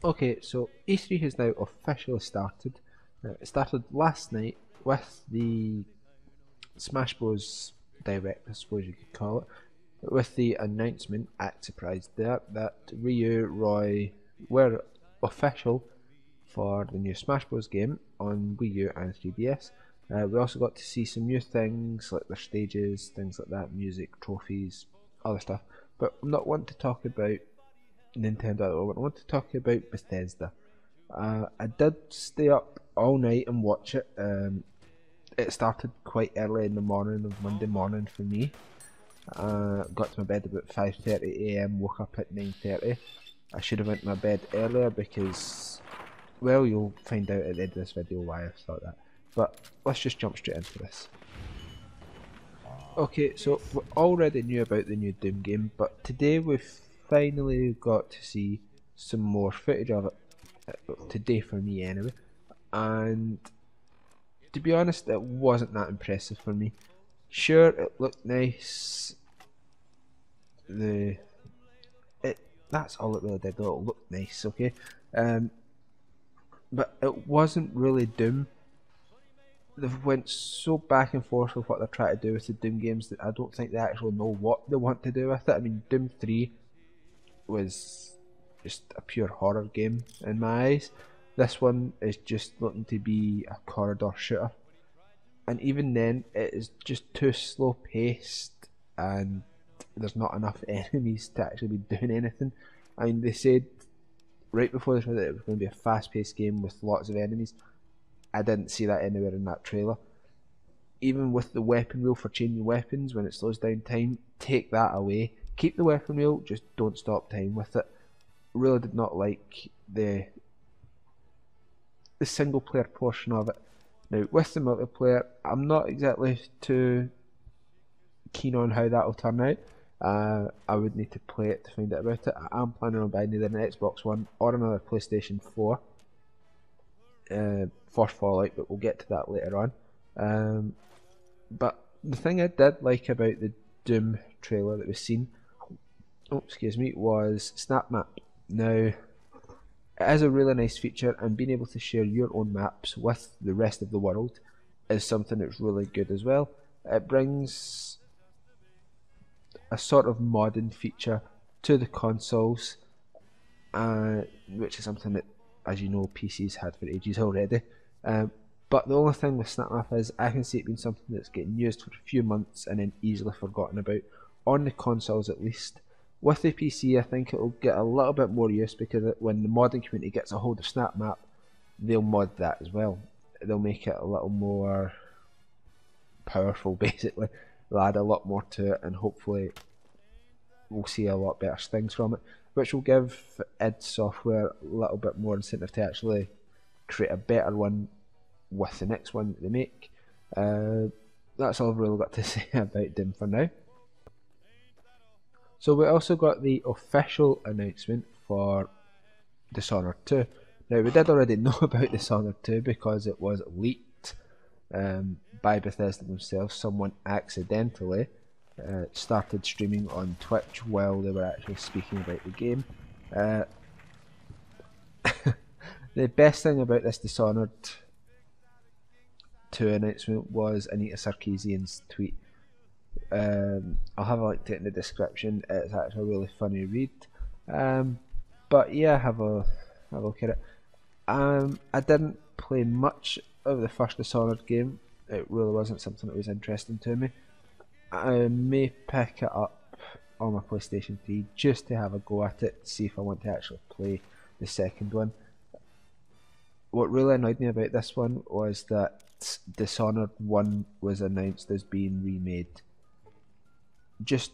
Okay, so E3 has now officially started. It started last night with the Smash Bros. Direct, I suppose you could call it, with the announcement, act surprised there, that Ryu, Roy were official for the new Smash Bros. Game on Wii U and 3DS. We also got to see some new things like their stages, things like that, music, trophies, other stuff. But I'm not wanting to talk about Nintendo at all. I want to talk about Bethesda. I did stay up all night and watch it. It started quite early in the morning of Monday morning for me. Got to my bed about 5:30 a.m. Woke up at 9:30. I should have went to my bed earlier because, well, you'll find out at the end of this video why I thought that. But let's just jump straight into this. Okay, so we already knew about the new Doom game, but today we've finally got to see some more footage of it. Today for me anyway. And to be honest, it wasn't that impressive for me. Sure, it looked nice. That's all it really did. Though it looked nice, okay. But it wasn't really Doom. They've went so back and forth with what they're trying to do with the Doom games that I don't think they actually know what they want to do with it. I mean, Doom 3 was just a pure horror game in my eyes. This one is just looking to be a corridor shooter, and even then, it is just too slow paced, and there's not enough enemies to actually be doing anything. I mean, they said right before they said that it was going to be a fast paced game with lots of enemies. I didn't see that anywhere in that trailer. Even with the weapon wheel for changing weapons when it slows down time, take that away. Keep the weapon wheel, just don't stop time with it. Really did not like the single player portion of it. Now with the multiplayer, I'm not exactly too keen on how that will turn out. I would need to play it to find out about it. I'm planning on buying either an Xbox One or another PlayStation 4 for Fallout, but we'll get to that later on. But the thing I did like about the Doom trailer that we've seen, was Snap Map. Now, it is a really nice feature, and being able to share your own maps with the rest of the world is something that's really good as well. It brings a sort of modern feature to the consoles, which is something that, as you know, PCs had for ages already. But the only thing with SnapMap is I can see it being something that's getting used for a few months and then easily forgotten about, on the consoles at least. With the PC, I think it'll get a little bit more use because when the modding community gets a hold of SnapMap, they'll mod that as well. They'll make it a little more powerful, basically. They'll add a lot more to it, and hopefully we'll see a lot better things from it, which will give id Software a little bit more incentive to actually create a better one with the next one that they make. That's all I've really got to say about Doom for now. So we also got the official announcement for Dishonored 2. Now, we did already know about Dishonored 2 because it was leaked by Bethesda themselves. Someone accidentally started streaming on Twitch while they were actually speaking about the game. The best thing about this Dishonored 2 announcement was Anita Sarkeesian's tweet. I'll have a link to it in the description. It's actually a really funny read. But yeah, have a look at it. I didn't play much of the first Dishonored game. It really wasn't something that was interesting to me. I may pick it up on my PlayStation 3 just to have a go at it, see if I want to actually play the second one. What really annoyed me about this one was that Dishonored 1 was announced as being remade. Just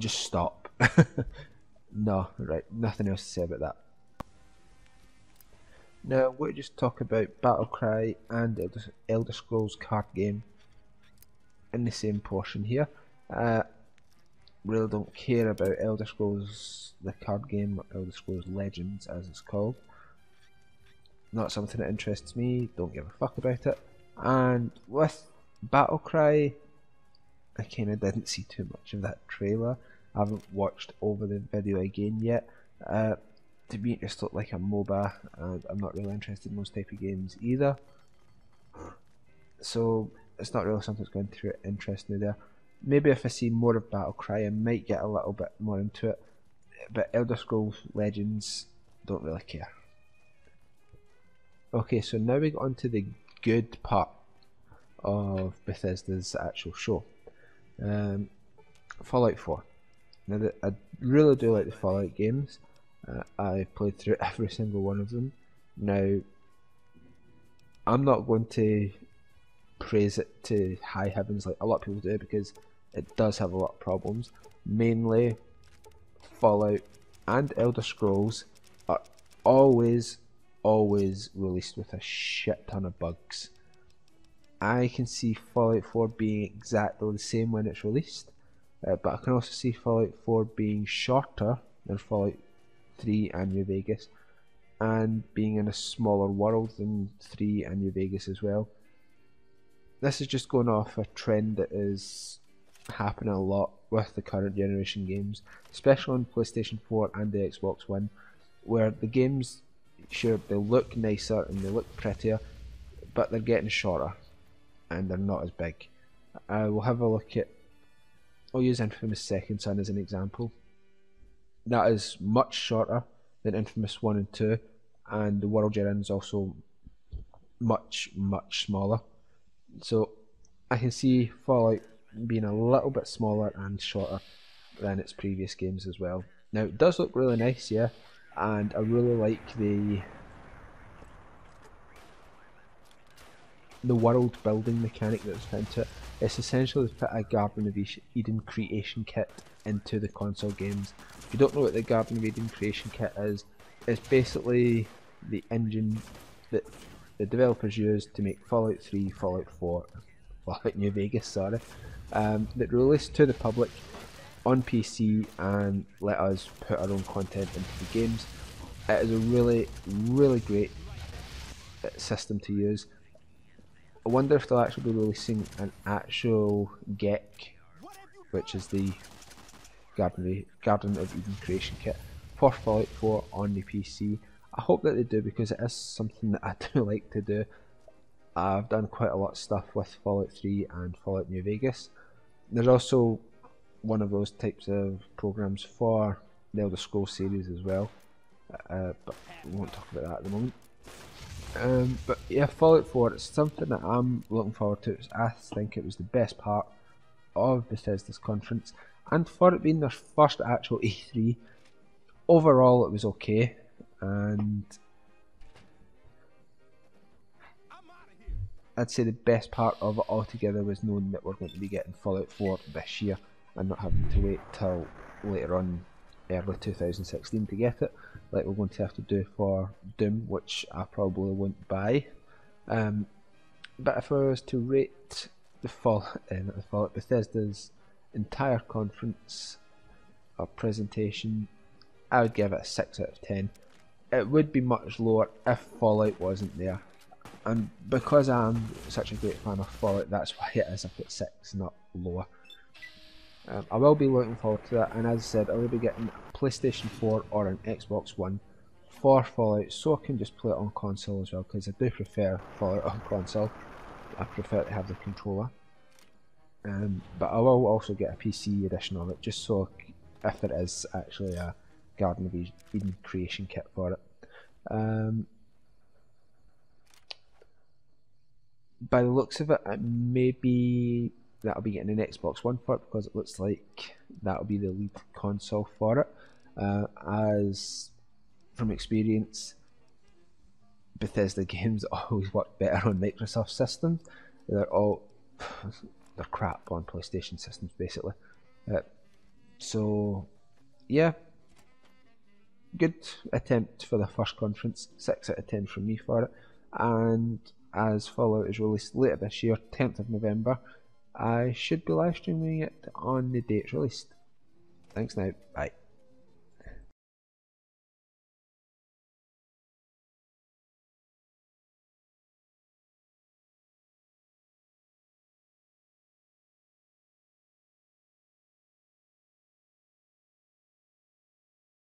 stop. No, right, nothing else to say about that. Now, we'll just talk about Battlecry and Elder Scrolls card game in the same portion here. Really don't care about Elder Scrolls, the card game, or Elder Scrolls Legends as it's called. Not something that interests me, don't give a fuck about it. And with Battlecry, I kind of didn't see too much of that trailer. I haven't watched over the video again yet. to me it just looked like a MOBA, and I'm not really interested in those type of games either. So it's not really something that's going to interest me there. Maybe if I see more of Battlecry, I might get a little bit more into it. But Elder Scrolls Legends, don't really care. Okay, so now we got on to the good part of Bethesda's actual show. Fallout 4. Now, I really do like the Fallout games. I've played through every single one of them. Now, I'm not going to praise it to high heavens like a lot of people do, because it does have a lot of problems. Mainly, Fallout and Elder Scrolls are always released with a shit ton of bugs. I can see Fallout 4 being exactly the same when it's released, but I can also see Fallout 4 being shorter than Fallout 3 and New Vegas, and being in a smaller world than 3 and New Vegas as well. This is just going off a trend that is happening a lot with the current generation games, especially on PlayStation 4 and the Xbox One, where the games, sure, they look nicer and they look prettier, but they're getting shorter and they're not as big. We'll have a look at, I'll use Infamous Second Son as an example. That is much shorter than Infamous 1 and 2, and the world you're in is also much smaller. So I can see Fallout being a little bit smaller and shorter than its previous games as well. Now it does look really nice, yeah, and I really like the world building mechanic that was put into it. It's essentially put a Garden of Eden creation kit into the console games. If you don't know what the Garden of Eden creation kit is, it's basically the engine that the developers used to make Fallout 3, Fallout 4, Fallout New Vegas, sorry, that released to the public on PC and let us put our own content into the games. It is a really great system to use. I wonder if they'll actually be releasing an actual GEC, which is the Garden of Eden creation kit, for Fallout 4 on the PC. I hope that they do, because it is something that I do like to do. I've done quite a lot of stuff with Fallout 3 and Fallout New Vegas. There's also one of those types of programs for the Elder Scrolls series as well, but we won't talk about that at the moment. But yeah, Fallout 4, it's something that I'm looking forward to. I think it was the best part of Bethesda's conference, and for it being their first actual E3, overall it was okay, and I'd say the best part of it altogether was knowing that we're going to be getting Fallout 4 this year and not having to wait till later on, early 2016, to get it, like we're going to have to do for Doom, which I probably won't buy. But if I was to rate the Fallout Bethesda's entire conference or presentation, I would give it a 6 out of 10. It would be much lower if Fallout wasn't there, and because I'm such a great fan of Fallout, that's why it is up at 6, not lower. I will be looking forward to that, and as I said, I will be getting a PlayStation 4 or an Xbox One for Fallout, so I can just play it on console as well, because I do prefer Fallout on console. I prefer to have the controller. But I will also get a PC edition of it, just so if there is actually a Garden of Eden creation kit for it. By the looks of it, maybe that'll be getting an Xbox One for it, because it looks like that'll be the lead console for it. As from experience, Bethesda games always work better on Microsoft systems. They're crap on PlayStation systems, basically. So yeah, good attempt for the first conference. 6 out of 10 from me for it. And as Fallout is released later this year, 10th of November, I should be live streaming it on the day it's released. Thanks now, bye.